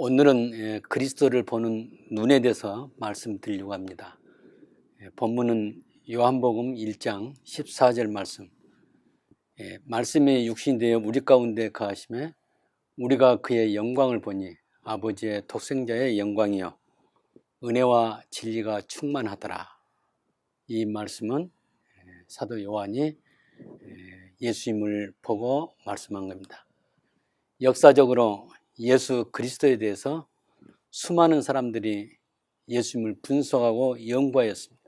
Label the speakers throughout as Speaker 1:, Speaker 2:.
Speaker 1: 오늘은 그리스도를 보는 눈에 대해서 말씀드리려고 합니다. 본문은 요한복음 1장 14절 말씀. 말씀이 육신이 되어 우리 가운데 거하심에 우리가 그의 영광을 보니 아버지의 독생자의 영광이요 은혜와 진리가 충만하더라. 이 말씀은 사도 요한이 예수님을 보고 말씀한 겁니다. 역사적으로 예수 그리스도에 대해서 수많은 사람들이 예수님을 분석하고 연구하였습니다.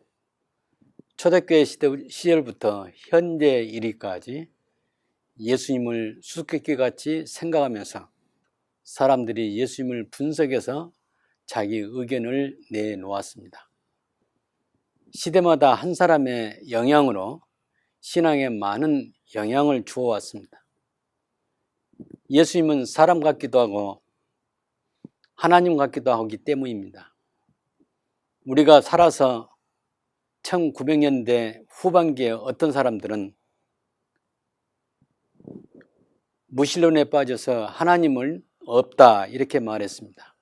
Speaker 1: 초대교회 시절부터 현재 이르기까지 예수님을 수수께끼같이 생각하면서 사람들이 예수님을 분석해서 자기 의견을 내놓았습니다. 시대마다 한 사람의 영향으로 신앙에 많은 영향을 주어왔습니다. 예수님은 사람 같기도 하고 하나님 같기도 하기 때문입니다. 우리가 살아서 1900년대 후반기에 어떤 사람들은 무신론에 빠져서 하나님은 없다 이렇게 말했습니다.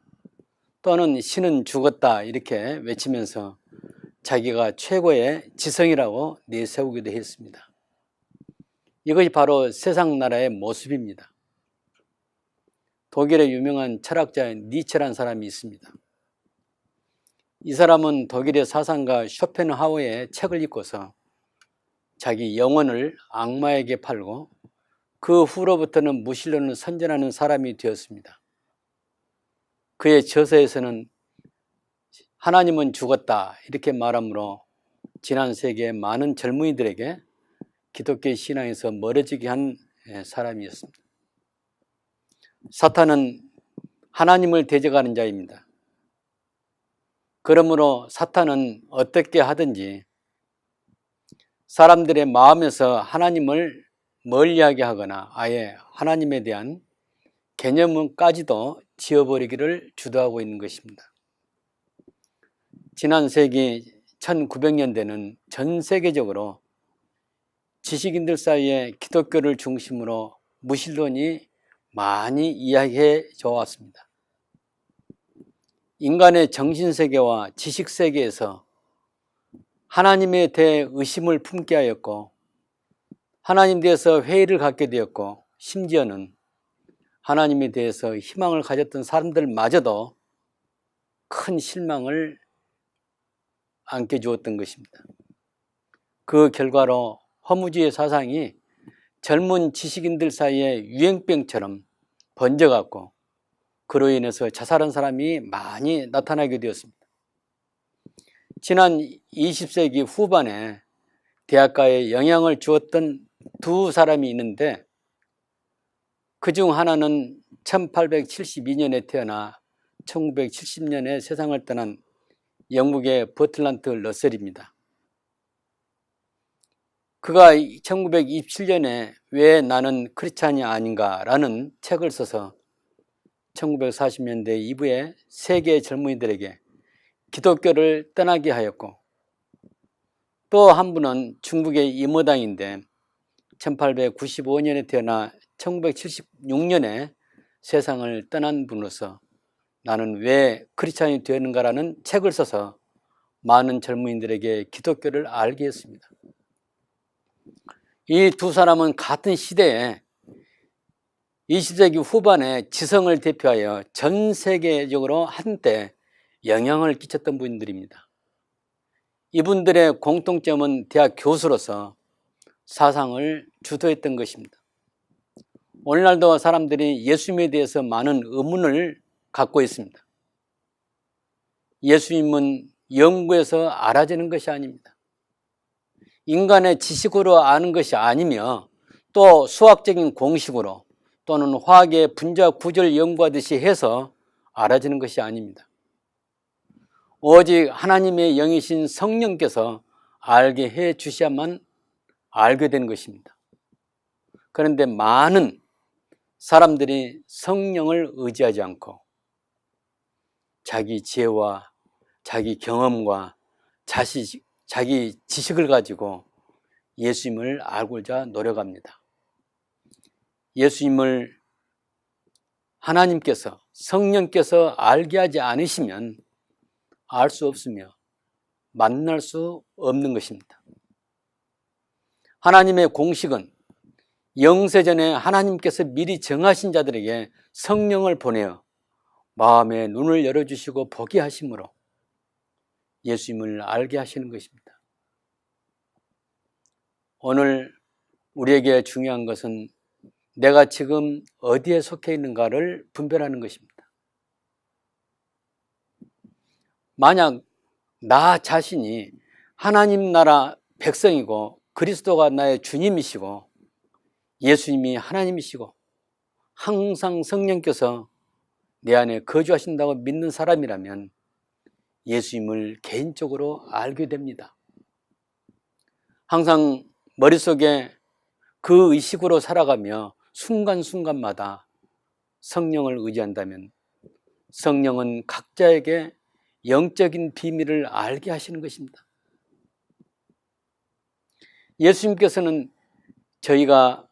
Speaker 1: 또는 신은 죽었다 이렇게 외치면서 자기가 최고의 지성이라고 내세우기도 했습니다. 이것이 바로 세상 나라의 모습입니다. 독일의 유명한 철학자 니체라는 사람이 있습니다. 이 사람은 독일의 사상가 쇼펜하우어의 책을 읽고서 자기 영혼을 악마에게 팔고 그 후로부터는 무신론을 선전하는 사람이 되었습니다. 그의 저서에서는 하나님은 죽었다 이렇게 말하므로 지난 세기의 많은 젊은이들에게 기독교 신앙에서 멀어지게 한 사람이었습니다. 사탄은 하나님을 대적하는 자입니다. 그러므로 사탄은 어떻게 하든지 사람들의 마음에서 하나님을 멀리하게 하거나 아예 하나님에 대한 개념까지도 지워버리기를 주도하고 있는 것입니다. 지난 세기 1900년대는 전 세계적으로 지식인들 사이에 기독교를 중심으로 무신론이 많이 이야기해져 왔습니다. 인간의 정신세계와 지식세계에서 하나님에 대해 의심을 품게 하였고 하나님에 대해서 회의를 갖게 되었고 심지어는 하나님에 대해서 희망을 가졌던 사람들마저도 큰 실망을 안게 주었던 것입니다. 그 결과로 허무주의 사상이 젊은 지식인들 사이에 유행병처럼 번져갔고 그로 인해서 자살한 사람이 많이 나타나게 되었습니다. 지난 20세기 후반에 대학가에 영향을 주었던 두 사람이 있는데 그중 하나는 1872년에 태어나 1970년에 세상을 떠난 영국의 버틀란트 러셀입니다. 그가 1927년에 왜 나는 크리스찬이 아닌가라는 책을 써서 1940년대 이후에 세계 젊은이들에게 기독교를 떠나게 하였고 또 한 분은 중국의 이모당인데 1895년에 태어나 1976년에 세상을 떠난 분으로서 나는 왜 크리스찬이 되었는가라는 책을 써서 많은 젊은이들에게 기독교를 알게 했습니다. 이 두 사람은 같은 시대에 20세기 후반에 지성을 대표하여 전 세계적으로 한때 영향을 끼쳤던 분들입니다. 이분들의 공통점은 대학 교수로서 사상을 주도했던 것입니다. 오늘날도 사람들이 예수님에 대해서 많은 의문을 갖고 있습니다. 예수님은 연구에서 알아지는 것이 아닙니다. 인간의 지식으로 아는 것이 아니며 또 수학적인 공식으로 또는 화학의 분자 구조를 연구하듯이 해서 알아지는 것이 아닙니다. 오직 하나님의 영이신 성령께서 알게 해 주셔야만 알게 되는 것입니다. 그런데 많은 사람들이 성령을 의지하지 않고 자기 지혜와 자기 경험과 자기 지식을 가지고 예수님을 알고자 노력합니다. 예수님을 하나님께서, 성령께서 알게 하지 않으시면 알 수 없으며 만날 수 없는 것입니다. 하나님의 공식은 영세전에 하나님께서 미리 정하신 자들에게 성령을 보내어 마음의 눈을 열어주시고 보게 하심으로 예수님을 알게 하시는 것입니다. 오늘 우리에게 중요한 것은 내가 지금 어디에 속해 있는가를 분별하는 것입니다. 만약 나 자신이 하나님 나라 백성이고 그리스도가 나의 주님이시고 예수님이 하나님이시고 항상 성령께서 내 안에 거주하신다고 믿는 사람이라면 예수님을 개인적으로 알게 됩니다. 항상 머릿속에 그 의식으로 살아가며 순간순간마다 성령을 의지한다면 성령은 각자에게 영적인 비밀을 알게 하시는 것입니다. 예수님께서는 저희가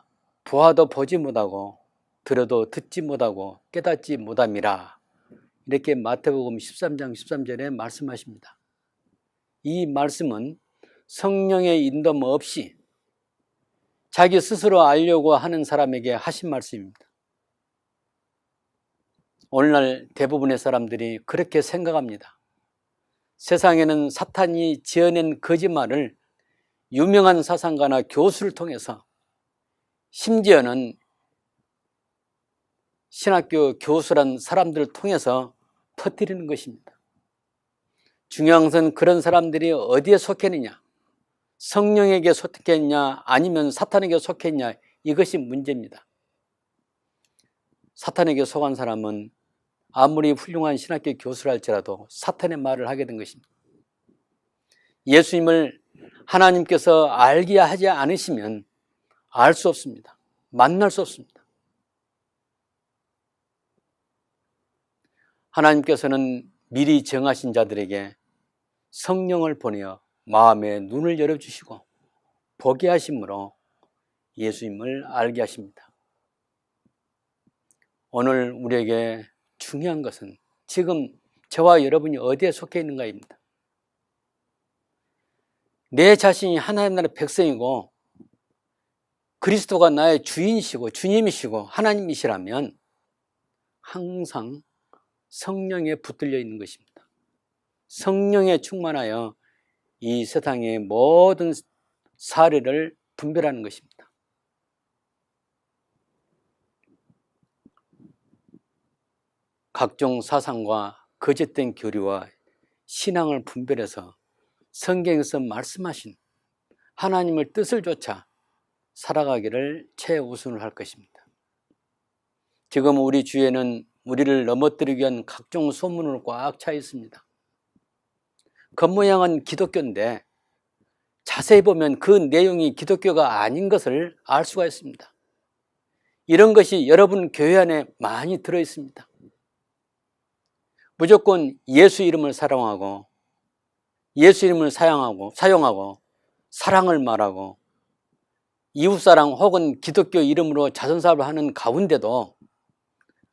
Speaker 1: 보아도 보지 못하고 들어도 듣지 못하고 깨닫지 못함이라 이렇게 마태복음 13장 13절에 말씀하십니다. 이 말씀은 성령의 인도 없이 자기 스스로 알려고 하는 사람에게 하신 말씀입니다. 오늘날 대부분의 사람들이 그렇게 생각합니다. 세상에는 사탄이 지어낸 거짓말을 유명한 사상가나 교수를 통해서 심지어는 신학교 교수란 사람들을 통해서 퍼뜨리는 것입니다. 중요한 것은 그런 사람들이 어디에 속했느냐, 성령에게 속했냐 아니면 사탄에게 속했냐, 이것이 문제입니다. 사탄에게 속한 사람은 아무리 훌륭한 신학교 교수라 할지라도 사탄의 말을 하게 된 것입니다. 예수님을 하나님께서 알게 하지 않으시면 알 수 없습니다. 만날 수 없습니다. 하나님께서는 미리 정하신 자들에게 성령을 보내어 마음의 눈을 열어주시고 보게 하심으로 예수님을 알게 하십니다. 오늘 우리에게 중요한 것은 지금 저와 여러분이 어디에 속해 있는가입니다. 내 자신이 하나님 나라의 백성이고 그리스도가 나의 주인이시고 주님이시고 하나님이시라면 항상 성령에 붙들려 있는 것입니다. 성령에 충만하여 이 세상의 모든 사례를 분별하는 것입니다. 각종 사상과 거짓된 교리와 신앙을 분별해서 성경에서 말씀하신 하나님의 뜻을 쫓아 살아가기를 최우선으로 할 것입니다. 지금 우리 주위에는 우리를 넘어뜨리기 위한 각종 소문으로 꽉 차 있습니다. 겉모양은 기독교인데 자세히 보면 그 내용이 기독교가 아닌 것을 알 수가 있습니다. 이런 것이 여러분 교회 안에 많이 들어 있습니다. 무조건 예수 이름을 사랑하고 예수 이름을 사용하고 사랑을 말하고 이웃사랑 혹은 기독교 이름으로 자선사업을 하는 가운데도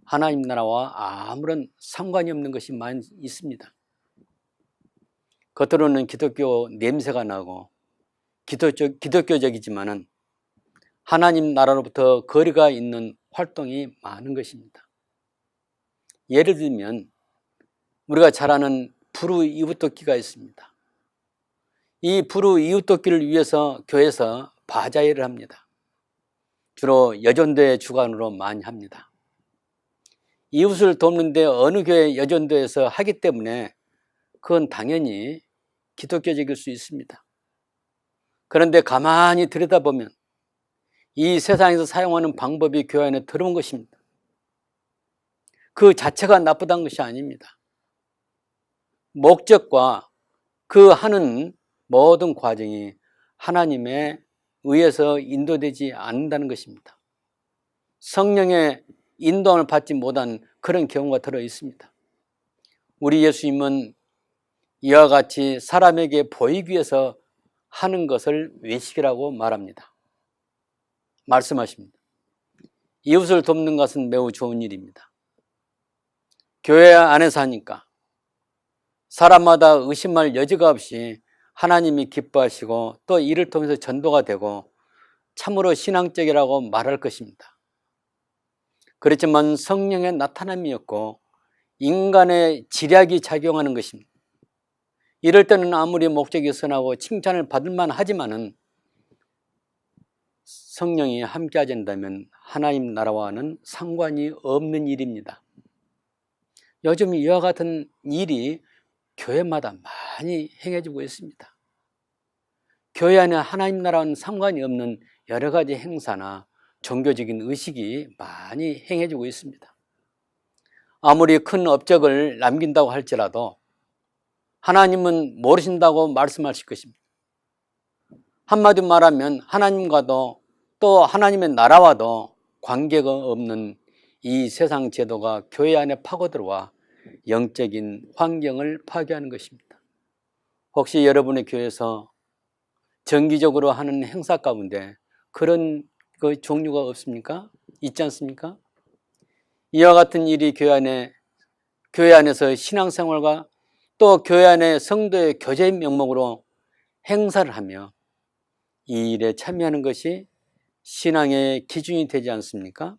Speaker 1: 하나님 나라와 아무런 상관이 없는 것이 많이 있습니다. 겉으로는 기독교 냄새가 나고 기독교적이지만은 하나님 나라로부터 거리가 있는 활동이 많은 것입니다. 예를 들면 우리가 잘 아는 불우 이웃돕기가 있습니다. 이 불우 이웃돕기를 위해서 교회에서 바자회를 합니다. 주로 여전도의 주관으로 많이 합니다. 이웃을 돕는데 어느 교회 여전도에서 하기 때문에 그건 당연히 기독교적일 수 있습니다. 그런데 가만히 들여다보면 이 세상에서 사용하는 방법이 교회 안에 들어온 것입니다. 그 자체가 나쁘다는 것이 아닙니다. 목적과 그 하는 모든 과정이 하나님의 의해서 인도되지 않는다는 것입니다. 성령의 인도를 받지 못한 그런 경우가 들어 있습니다. 우리 예수님은 이와 같이 사람에게 보이기 위해서 하는 것을 외식이라고 말합니다. 말씀하십니다. 이웃을 돕는 것은 매우 좋은 일입니다. 교회 안에서 하니까 사람마다 의심할 여지가 없이 하나님이 기뻐하시고 또 이를 통해서 전도가 되고 참으로 신앙적이라고 말할 것입니다. 그렇지만 성령의 나타남이었고 인간의 지략이 작용하는 것입니다. 이럴 때는 아무리 목적이 선하고 칭찬을 받을 만하지만은 성령이 함께하지 않는다면 하나님 나라와는 상관이 없는 일입니다. 요즘 이와 같은 일이 교회마다 많이 행해지고 있습니다. 교회 안에 하나님 나라와는 상관이 없는 여러 가지 행사나 종교적인 의식이 많이 행해지고 있습니다. 아무리 큰 업적을 남긴다고 할지라도 하나님은 모르신다고 말씀하실 것입니다. 한마디로 말하면 하나님과도 또 하나님의 나라와도 관계가 없는 이 세상 제도가 교회 안에 파고들어와 영적인 환경을 파괴하는 것입니다. 혹시 여러분의 교회에서 정기적으로 하는 행사 가운데 그런 그 종류가 없습니까? 있지 않습니까? 이와 같은 일이 교회 안에서 신앙생활과 또 교회 안에 성도의 교제의 명목으로 행사를 하며 이 일에 참여하는 것이 신앙의 기준이 되지 않습니까?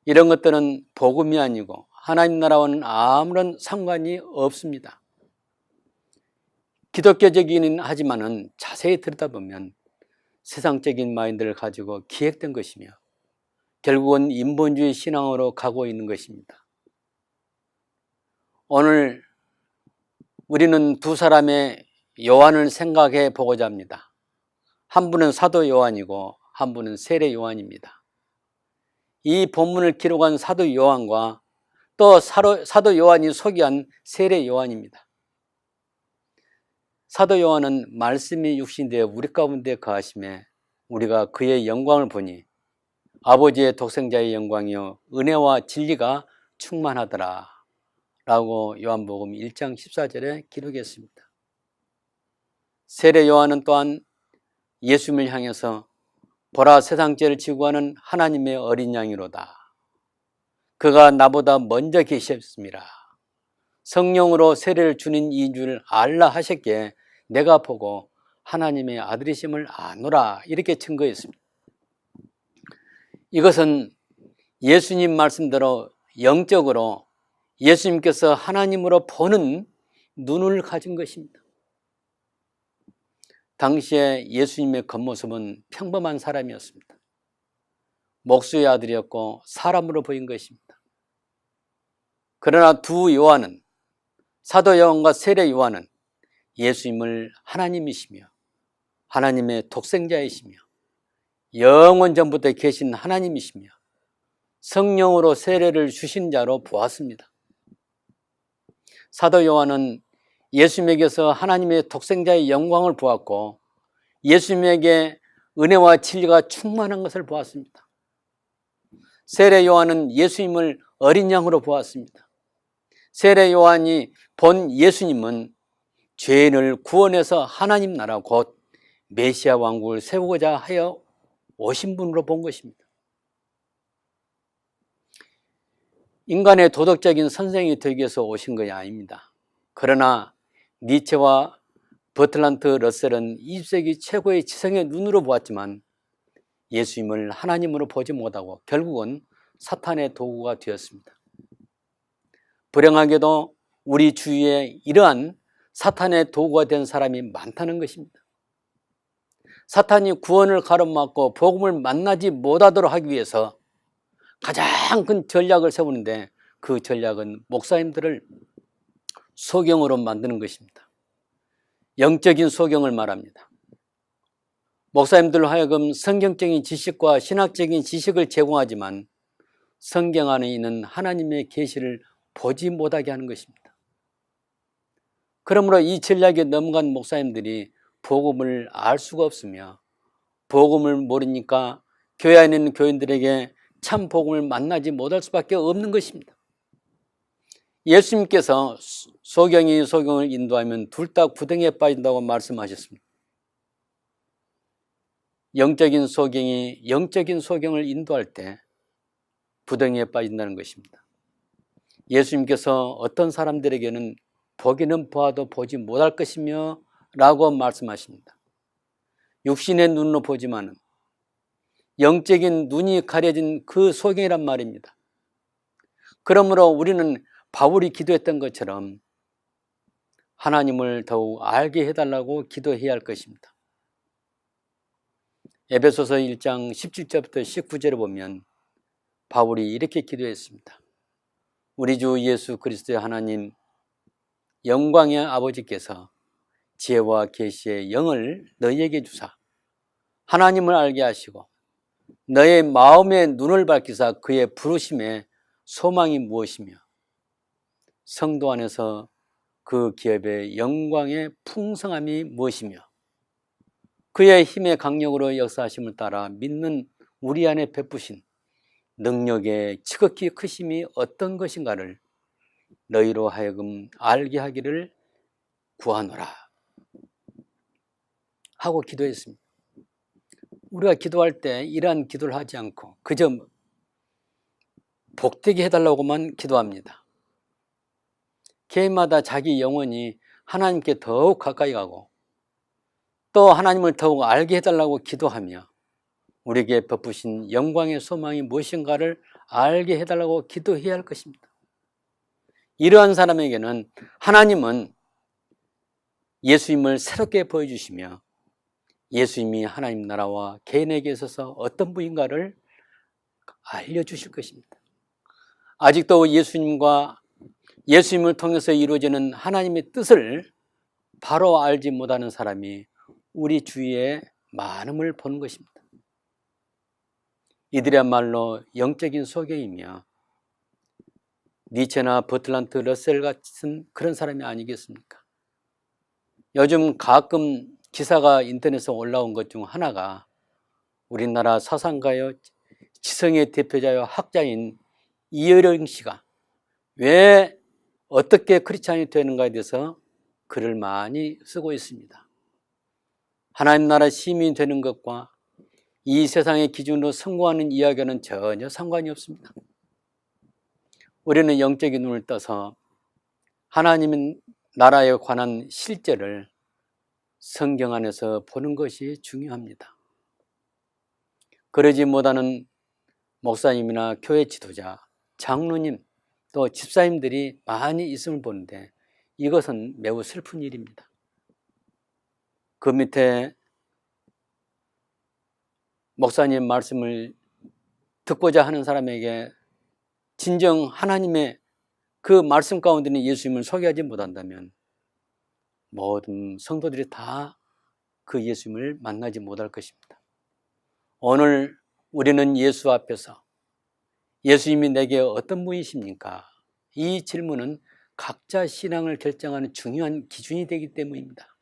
Speaker 1: 이런 것들은 복음이 아니고 하나님 나라와는 아무런 상관이 없습니다. 기독교적이긴 하지만은 자세히 들여다보면 세상적인 마인드를 가지고 기획된 것이며 결국은 인본주의 신앙으로 가고 있는 것입니다. 오늘 우리는 두 사람의 요한을 생각해 보고자 합니다. 한 분은 사도 요한이고 한 분은 세례 요한입니다. 이 본문을 기록한 사도 요한과 또 사도 요한이 소개한 세례 요한입니다. 사도 요한은 말씀이 육신되어 우리 가운데 거하심에 우리가 그의 영광을 보니 아버지의 독생자의 영광이요 은혜와 진리가 충만하더라 라고 요한복음 1장 14절에 기록했습니다. 세례 요한은 또한 예수님을 향해서 보라 세상 죄를 지고 가는 하나님의 어린 양이로다. 그가 나보다 먼저 계셨습니다. 성령으로 세례를 주는 이인 줄 알라 하셨기에 내가 보고 하나님의 아들이심을 아노라 이렇게 증거했습니다. 이것은 예수님 말씀대로 영적으로 예수님께서 하나님으로 보는 눈을 가진 것입니다. 당시에 예수님의 겉모습은 평범한 사람이었습니다. 목수의 아들이었고 사람으로 보인 것입니다. 그러나 두 요한은 사도 요한과 세례 요한은 예수님을 하나님이시며 하나님의 독생자이시며 영원 전부터 계신 하나님이시며 성령으로 세례를 주신 자로 보았습니다. 사도 요한은 예수님에게서 하나님의 독생자의 영광을 보았고 예수님에게 은혜와 진리가 충만한 것을 보았습니다. 세례 요한은 예수님을 어린 양으로 보았습니다. 세례 요한이 본 예수님은 죄인을 구원해서 하나님 나라 곧 메시아 왕국을 세우고자 하여 오신 분으로 본 것입니다. 인간의 도덕적인 선생이 되기 위해서 오신 것이 아닙니다. 그러나 니체와 버틀란트 러셀은 20세기 최고의 지성의 눈으로 보았지만 예수님을 하나님으로 보지 못하고 결국은 사탄의 도구가 되었습니다. 불행하게도 우리 주위에 이러한 사탄의 도구가 된 사람이 많다는 것입니다. 사탄이 구원을 가로막고 복음을 만나지 못하도록 하기 위해서 가장 큰 전략을 세우는데 그 전략은 목사님들을 소경으로 만드는 것입니다. 영적인 소경을 말합니다. 목사님들로 하여금 성경적인 지식과 신학적인 지식을 제공하지만 성경 안에 있는 하나님의 계시를 보지 못하게 하는 것입니다. 그러므로 이 전략에 넘어간 목사님들이 복음을 알 수가 없으며 복음을 모르니까 교회 안에 있는 교인들에게 참 복음을 만나지 못할 수밖에 없는 것입니다. 예수님께서 소경이 소경을 인도하면 둘 다 구덩이에 빠진다고 말씀하셨습니다. 영적인 소경이 영적인 소경을 인도할 때 구덩이에 빠진다는 것입니다. 예수님께서 어떤 사람들에게는 보기는 보아도 보지 못할 것이며 라고 말씀하십니다. 육신의 눈으로 보지만은 영적인 눈이 가려진 그 소경이란 말입니다. 그러므로 우리는 바울이 기도했던 것처럼 하나님을 더욱 알게 해달라고 기도해야 할 것입니다. 에베소서 1장 17절부터 19절에 보면 바울이 이렇게 기도했습니다. 우리 주 예수 그리스도의 하나님 영광의 아버지께서 지혜와 계시의 영을 너희에게 주사 하나님을 알게 하시고 너의 마음의 눈을 밝히사 그의 부르심의 소망이 무엇이며 성도 안에서 그 기업의 영광의 풍성함이 무엇이며 그의 힘의 강력으로 역사하심을 따라 믿는 우리 안에 베푸신 능력의 지극히 크심이 어떤 것인가를 너희로 하여금 알게 하기를 구하노라 하고 기도했습니다. 우리가 기도할 때 이러한 기도를 하지 않고 그저 복되게 해달라고만 기도합니다. 개인마다 자기 영혼이 하나님께 더욱 가까이 가고 또 하나님을 더욱 알게 해달라고 기도하며 우리에게 베푸신 영광의 소망이 무엇인가를 알게 해달라고 기도해야 할 것입니다. 이러한 사람에게는 하나님은 예수님을 새롭게 보여주시며 예수님이 하나님 나라와 개인에게 있어서 어떤 분인가를 알려주실 것입니다. 아직도 예수님을 통해서 이루어지는 하나님의 뜻을 바로 알지 못하는 사람이 우리 주위에 많음을 보는 것입니다. 이들이야말로 영적인 소경이며 니체나 버틀란트 러셀 같은 그런 사람이 아니겠습니까? 요즘 가끔 기사가 인터넷에 올라온 것 중 하나가 우리나라 사상가요 지성의 대표자요 학자인 이어령 씨가 왜 어떻게 크리스찬이 되는가에 대해서 글을 많이 쓰고 있습니다. 하나님 나라 시민이 되는 것과 이 세상의 기준으로 성공하는 이야기는 전혀 상관이 없습니다. 우리는 영적인 눈을 떠서 하나님 나라에 관한 실제를 성경 안에서 보는 것이 중요합니다. 그러지 못하는 목사님이나 교회 지도자, 장로님, 또 집사님들이 많이 있음을 보는데 이것은 매우 슬픈 일입니다. 그 밑에 목사님 말씀을 듣고자 하는 사람에게 진정 하나님의 그 말씀 가운데는 예수님을 소개하지 못한다면 모든 성도들이 다 그 예수님을 만나지 못할 것입니다. 오늘 우리는 예수 앞에서 예수님이 내게 어떤 분이십니까? 이 질문은 각자 신앙을 결정하는 중요한 기준이 되기 때문입니다.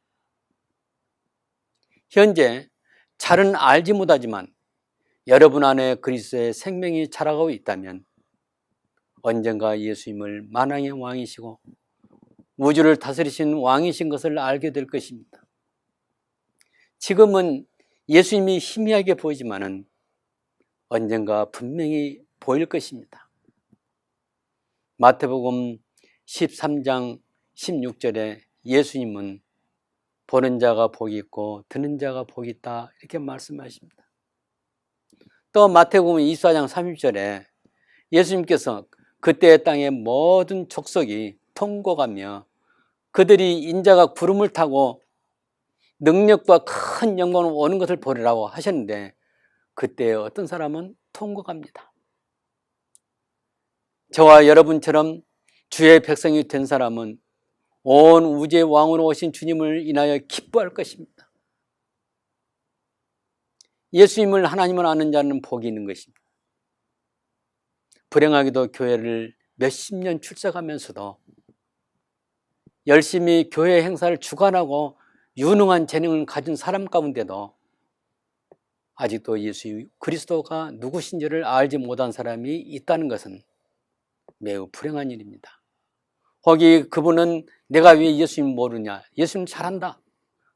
Speaker 1: 현재 잘은 알지 못하지만 여러분 안에 그리스도의 생명이 자라고 있다면 언젠가 예수님을 만왕의 왕이시고 우주를 다스리신 왕이신 것을 알게 될 것입니다. 지금은 예수님이 희미하게 보이지만은 언젠가 분명히 보일 것입니다. 마태복음 13장 16절에 예수님은 보는 자가 복이 있고 듣는 자가 복이 있다 이렇게 말씀하십니다. 또 마태복음 24장 30절에 예수님께서 그때의 땅의 모든 족속이 통곡하며 그들이 인자가 구름을 타고 능력과 큰 영광으로 오는 것을 보리라고 하셨는데 그때 어떤 사람은 통곡합니다. 저와 여러분처럼 주의 백성이 된 사람은 온 우주의 왕으로 오신 주님을 인하여 기뻐할 것입니다. 예수님을 하나님을 아는 자는 복이 있는 것입니다. 불행하게도 교회를 몇십 년 출석하면서도 열심히 교회 행사를 주관하고 유능한 재능을 가진 사람 가운데도 아직도 예수 그리스도가 누구신지를 알지 못한 사람이 있다는 것은 매우 불행한 일입니다. 혹이 그분은 내가 왜 예수님 모르냐, 예수님 잘한다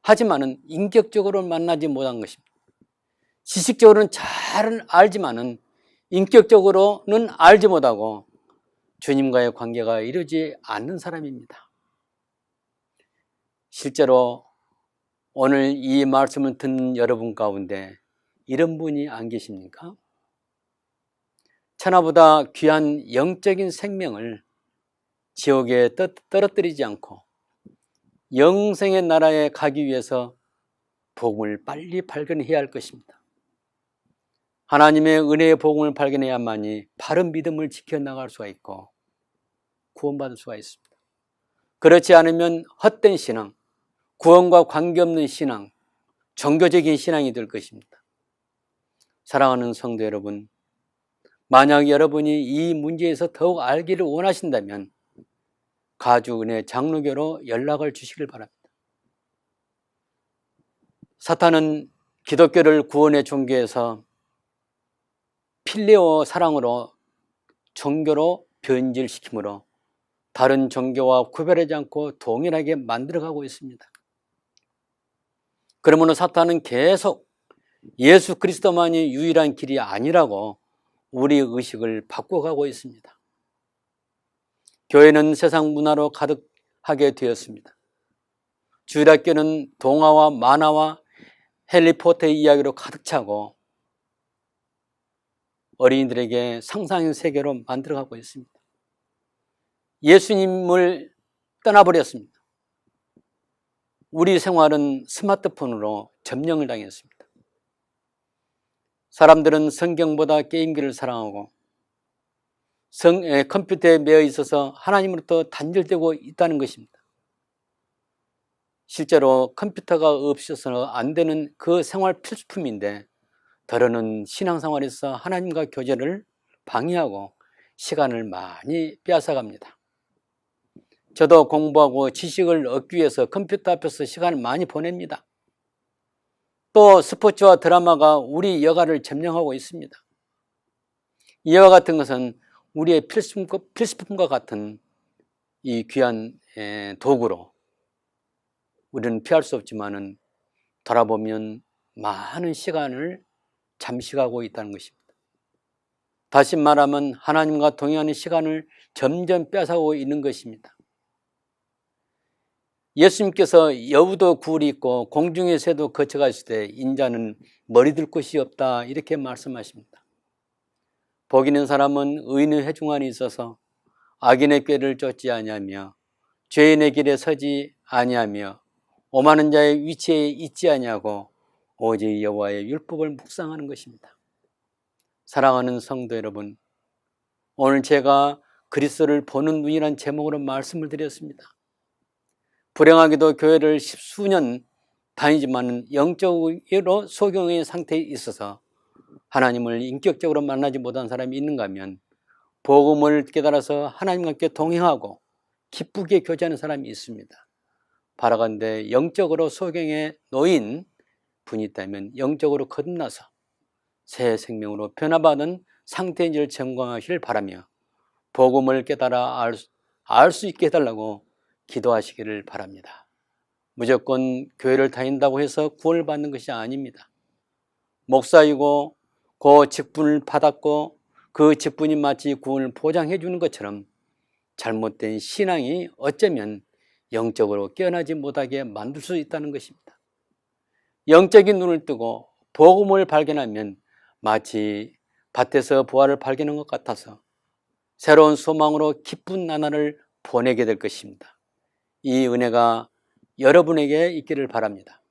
Speaker 1: 하지만은 인격적으로 만나지 못한 것입니다. 지식적으로는 잘 알지만은 인격적으로는 알지 못하고 주님과의 관계가 이루어지지 않는 사람입니다. 실제로 오늘 이 말씀을 듣는 여러분 가운데 이런 분이 안 계십니까? 천하보다 귀한 영적인 생명을 지옥에 떨어뜨리지 않고 영생의 나라에 가기 위해서 복음을 빨리 발견해야 할 것입니다. 하나님의 은혜의 복음을 발견해야만이 바른 믿음을 지켜나갈 수가 있고 구원받을 수가 있습니다. 그렇지 않으면 헛된 신앙, 구원과 관계없는 신앙, 종교적인 신앙이 될 것입니다. 사랑하는 성도 여러분, 만약 여러분이 이 문제에서 더욱 알기를 원하신다면 가주은혜 장로교로 연락을 주시길 바랍니다. 사탄은 기독교를 구원의 종교에서 필레오 사랑으로 종교로 변질시키므로 다른 종교와 구별하지 않고 동일하게 만들어가고 있습니다. 그러므로 사탄은 계속 예수 그리스도만이 유일한 길이 아니라고 우리 의식을 바꿔가고 있습니다. 교회는 세상 문화로 가득하게 되었습니다. 주일학교는 동화와 만화와 해리포터의 이야기로 가득 차고 어린이들에게 상상의 세계로 만들어가고 있습니다. 예수님을 떠나버렸습니다. 우리 생활은 스마트폰으로 점령을 당했습니다. 사람들은 성경보다 게임기를 사랑하고 컴퓨터에 매여 있어서 하나님으로부터 단절되고 있다는 것입니다. 실제로 컴퓨터가 없어서는 안 되는 그 생활 필수품인데 더러는 신앙생활에서 하나님과 교제를 방해하고 시간을 많이 빼앗아갑니다. 저도 공부하고 지식을 얻기 위해서 컴퓨터 앞에서 시간을 많이 보냅니다. 또 스포츠와 드라마가 우리 여가를 점령하고 있습니다. 이와 같은 것은 우리의 필수품과 같은 이 귀한 도구로 우리는 피할 수 없지만은 돌아보면 많은 시간을 잠식하고 있다는 것입니다. 다시 말하면 하나님과 동행하는 시간을 점점 뺏어가고 있는 것입니다. 예수님께서 여우도 굴이 있고 공중의 새도 거쳐가 있을 때 인자는 머리 들 곳이 없다 이렇게 말씀하십니다. 복 있는 사람은 의인의 회중 안에 있어서 악인의 꾀를 쫓지 아니하며 죄인의 길에 서지 아니하며 오만한 자의 위치에 있지 아니하고 오직 여호와의 율법을 묵상하는 것입니다. 사랑하는 성도 여러분, 오늘 제가 그리스도를 보는 눈이란 제목으로 말씀을 드렸습니다. 불행하게도 교회를 10수년 다니지만 영적으로 소경의 상태에 있어서 하나님을 인격적으로 만나지 못한 사람이 있는가 하면 복음을 깨달아서 하나님과 함께 동행하고 기쁘게 교제하는 사람이 있습니다. 바라건대 영적으로 소경에 놓인 분이 있다면 영적으로 거듭나서 새 생명으로 변화받은 상태인지를 점검하시길 바라며 복음을 깨달아 알 수 있게 해달라고 기도하시기를 바랍니다. 무조건 교회를 다닌다고 해서 구원을 받는 것이 아닙니다. 목사이고 그 직분을 받았고 그 직분이 마치 구원을 보장해 주는 것처럼 잘못된 신앙이 어쩌면 영적으로 깨어나지 못하게 만들 수 있다는 것입니다. 영적인 눈을 뜨고 복음을 발견하면 마치 밭에서 보화를 발견한 것 같아서 새로운 소망으로 기쁜 나날을 보내게 될 것입니다. 이 은혜가 여러분에게 있기를 바랍니다.